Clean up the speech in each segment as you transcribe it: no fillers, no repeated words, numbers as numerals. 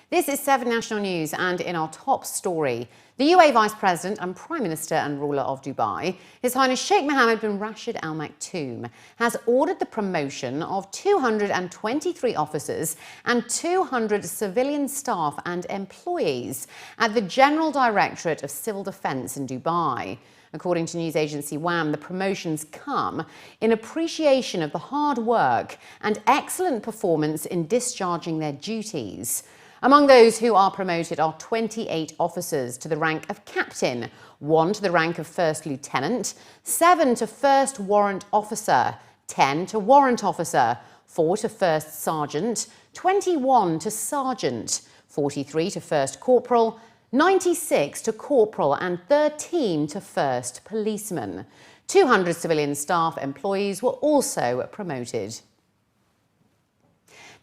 This is 7 National News, and in our top story, the UAE Vice President and Prime Minister and ruler of Dubai, His Highness Sheikh Mohammed bin Rashid Al Maktoum, has ordered the promotion of 223 officers and 200 civilian staff and employees at the General Directorate of Civil Defence in Dubai. According to news agency WAM, the promotions come in appreciation of the hard work and excellent performance in discharging their duties. Among those who are promoted are 28 officers to the rank of captain, 1 to the rank of first lieutenant, 7 to first warrant officer, 10 to warrant officer, 4 to first sergeant, 21 to sergeant, 43 to first corporal, 96 to corporal and 13 to first policeman. 200 civilian staff employees were also promoted.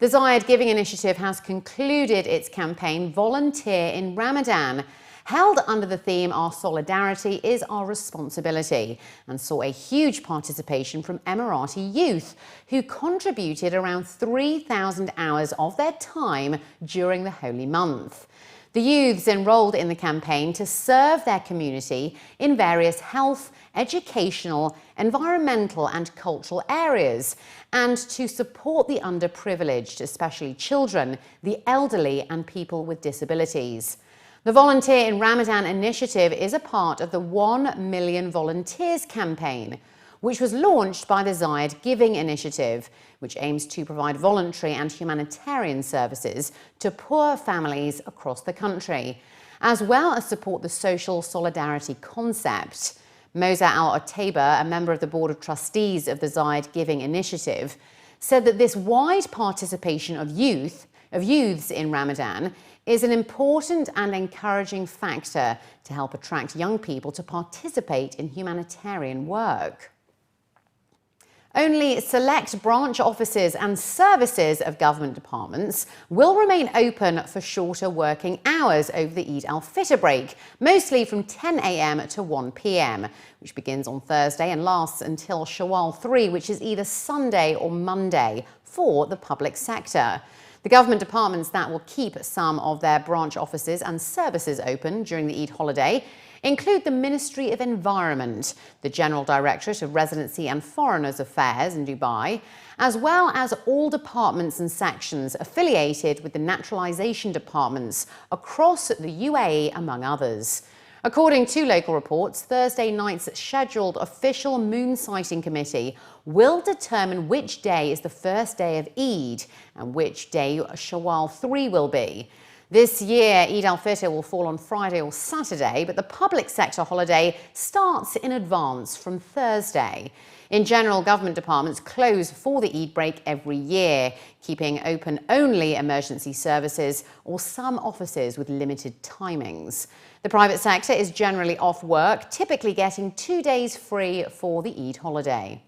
The Zayed Giving Initiative has concluded its campaign Volunteer in Ramadan, held under the theme Our Solidarity is Our Responsibility, and saw a huge participation from Emirati youth, who contributed around 3,000 hours of their time during the holy month. The youths enrolled in the campaign to serve their community in various health, educational, environmental and cultural areas, and to support the underprivileged, especially children, the elderly and people with disabilities. The Volunteer in Ramadan initiative is a part of the 1 Million Volunteers campaign, which was launched by the Zayed Giving Initiative, which aims to provide voluntary and humanitarian services to poor families across the country, as well as support the social solidarity concept. Moza Al-Otaiba, a member of the Board of Trustees of the Zayed Giving Initiative, said that this wide participation of youths in Ramadan is an important and encouraging factor to help attract young people to participate in humanitarian work. Only select branch offices and services of government departments will remain open for shorter working hours over the Eid al-Fitr break, mostly from 10 a.m. to 1 p.m, which begins on Thursday and lasts until Shawwal 3, which is either Sunday or Monday, for the public sector. The government departments that will keep some of their branch offices and services open during the Eid holiday include the Ministry of Environment, the General Directorate of Residency and Foreigners Affairs in Dubai, as well as all departments and sections affiliated with the naturalisation departments across the UAE, among others. According to local reports, Thursday night's scheduled official moon sighting committee will determine which day is the first day of Eid and which day Shawwal 3 will be. This year, Eid al-Fitr will fall on Friday or Saturday, but the public sector holiday starts in advance from Thursday. In general, government departments close for the Eid break every year, keeping open only emergency services or some offices with limited timings. The private sector is generally off work, typically getting 2 days free for the Eid holiday.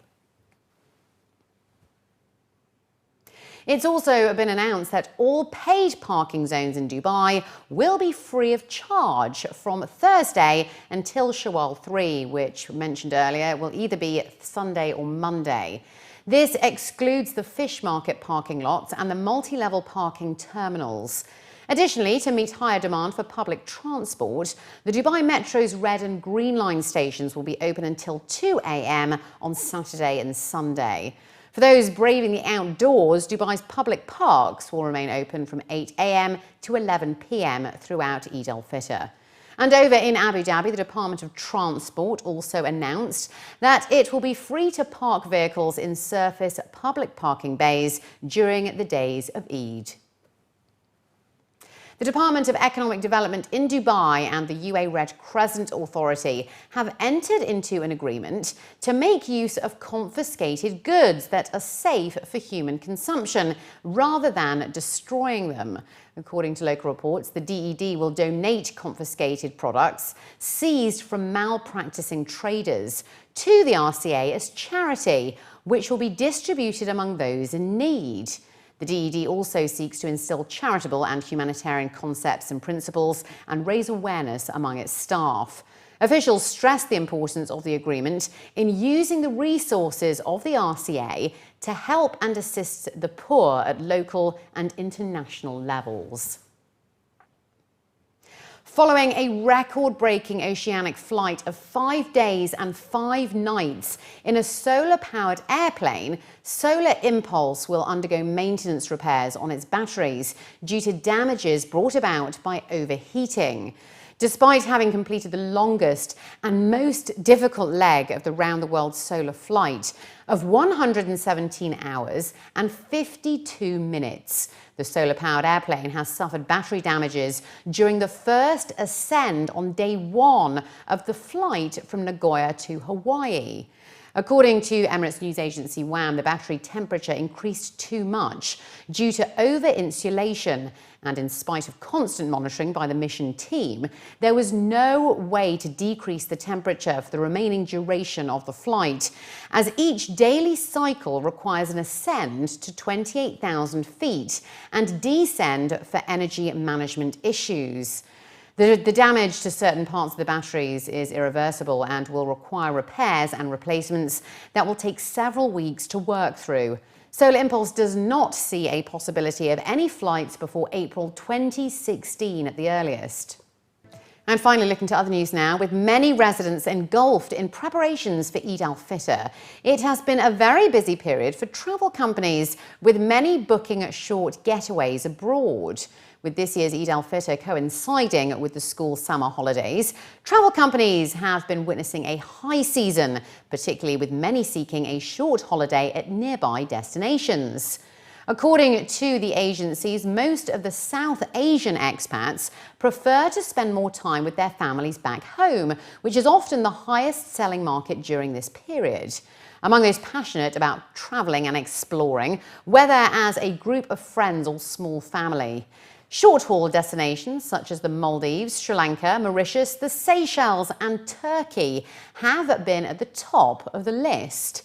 It's also been announced that all paid parking zones in Dubai will be free of charge from Thursday until Shawwal 3, which mentioned earlier will either be Sunday or Monday. This excludes the fish market parking lots and the multi-level parking terminals. Additionally, to meet higher demand for public transport, the Dubai Metro's Red and Green Line stations will be open until 2 a.m. on Saturday and Sunday. For those braving the outdoors, Dubai's public parks will remain open from 8 a.m. to 11 p.m. throughout Eid al-Fitr. And over in Abu Dhabi, the Department of Transport also announced that it will be free to park vehicles in surface public parking bays during the days of Eid. The Department of Economic Development in Dubai and the UAE Red Crescent Authority have entered into an agreement to make use of confiscated goods that are safe for human consumption rather than destroying them. According to local reports, the DED will donate confiscated products seized from malpracticing traders to the RCA as charity, which will be distributed among those in need. The DED also seeks to instill charitable and humanitarian concepts and principles and raise awareness among its staff. Officials stressed the importance of the agreement in using the resources of the RCA to help and assist the poor at local and international levels. Following a record-breaking oceanic flight of 5 days and 5 nights in a solar-powered airplane, Solar Impulse will undergo maintenance repairs on its batteries due to damages brought about by overheating. Despite having completed the longest and most difficult leg of the round-the-world solar flight of 117 hours and 52 minutes, the solar-powered airplane has suffered battery damages during the first ascend on day 1 of the flight from Nagoya to Hawaii. According to Emirates news agency WAM, the battery temperature increased too much due to over-insulation, and in spite of constant monitoring by the mission team, there was no way to decrease the temperature for the remaining duration of the flight, as each daily cycle requires an ascend to 28,000 feet and descend for energy management issues. The damage to certain parts of the batteries is irreversible and will require repairs and replacements that will take several weeks to work through. Solar Impulse does not see a possibility of any flights before April 2016 at the earliest. And finally, looking to other news now, with many residents engulfed in preparations for Eid al-Fitr, it has been a very busy period for travel companies, with many booking short getaways abroad. With this year's Eid al-Fitr coinciding with the school summer holidays, travel companies have been witnessing a high season, particularly with many seeking a short holiday at nearby destinations. According to the agencies, most of the South Asian expats prefer to spend more time with their families back home, which is often the highest selling market during this period. Among those passionate about travelling and exploring, whether as a group of friends or small family. Short-haul destinations such as the Maldives, Sri Lanka, Mauritius, the Seychelles and Turkey have been at the top of the list.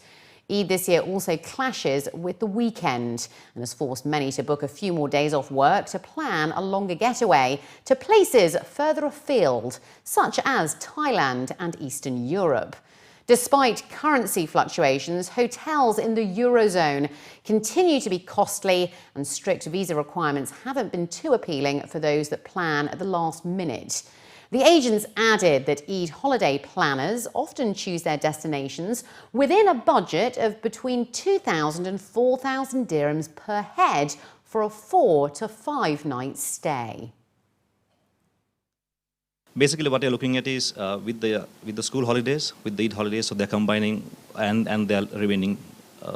Eid this year also clashes with the weekend and has forced many to book a few more days off work to plan a longer getaway to places further afield, such as Thailand and Eastern Europe. Despite currency fluctuations, hotels in the Eurozone continue to be costly, and strict visa requirements haven't been too appealing for those that plan at the last minute. The agents added that Eid holiday planners often choose their destinations within a budget of between 2,000 and 4,000 dirhams per head for a 4 to 5 night stay. Basically, what you're looking at is with the school holidays, with the Eid holidays, so they're combining and they're remaining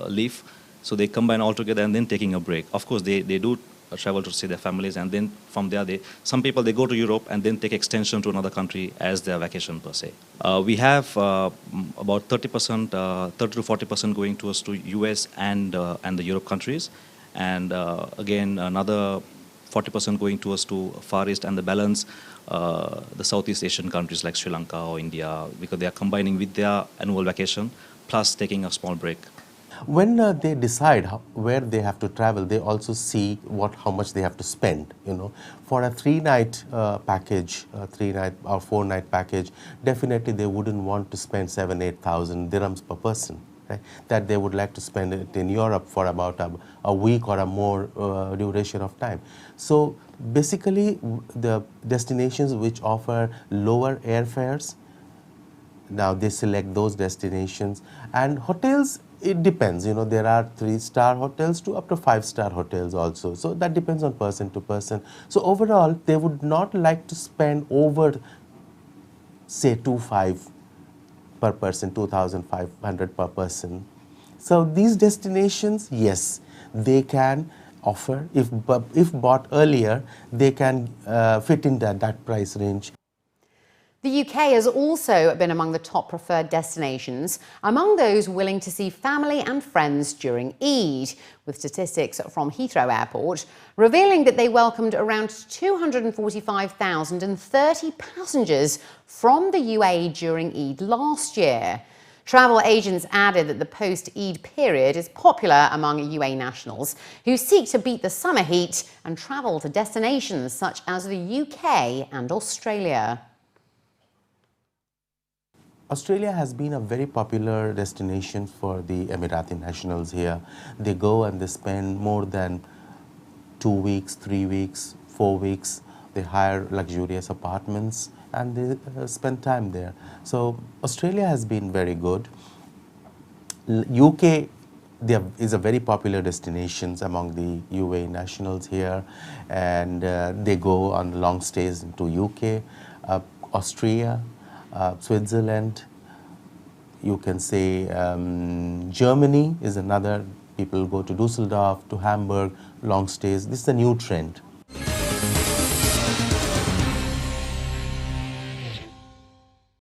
leave, so they combine all together and then taking a break. Of course, they do travel to see their families, and then from there, some people they go to Europe and then take extension to another country as their vacation per se. We have about 30%, 30 to 40% going towards to US and the Europe countries, and again another 40% going towards to Far East, and the balance the Southeast Asian countries like Sri Lanka or India, because they are combining with their annual vacation plus taking a small break. When they decide where they have to travel, they also see how much they have to spend. For a 3-night package, 3-night or 4-night package, definitely they wouldn't want to spend 7,000-8,000 dirhams per person. Right? That they would like to spend it in Europe for about a week or a more duration of time. So basically, the destinations which offer lower airfares, now they select those destinations. And hotels, it depends. There are 3-star hotels to up to 5-star hotels also. So that depends on person to person. So overall, they would not like to spend over, say, 2,500 per person, 2,500 per person. So these destinations, yes, they can offer, if bought earlier, they can fit in that price range. The UK has also been among the top preferred destinations among those willing to see family and friends during Eid, with statistics from Heathrow Airport revealing that they welcomed around 245,030 passengers from the UAE during Eid last year. Travel agents added that the post-Eid period is popular among UAE nationals who seek to beat the summer heat and travel to destinations such as the UK and Australia. Australia has been a very popular destination for the Emirati nationals here. They go and they spend more than 2 weeks, 3 weeks, 4 weeks they hire luxurious apartments, and they spend time there. So Australia has been very good. UK is a very popular destination among the UAE nationals here, and they go on long stays into UK, Austria, Switzerland. You can say Germany is another. People go to Dusseldorf, to Hamburg, long stays. This is a new trend.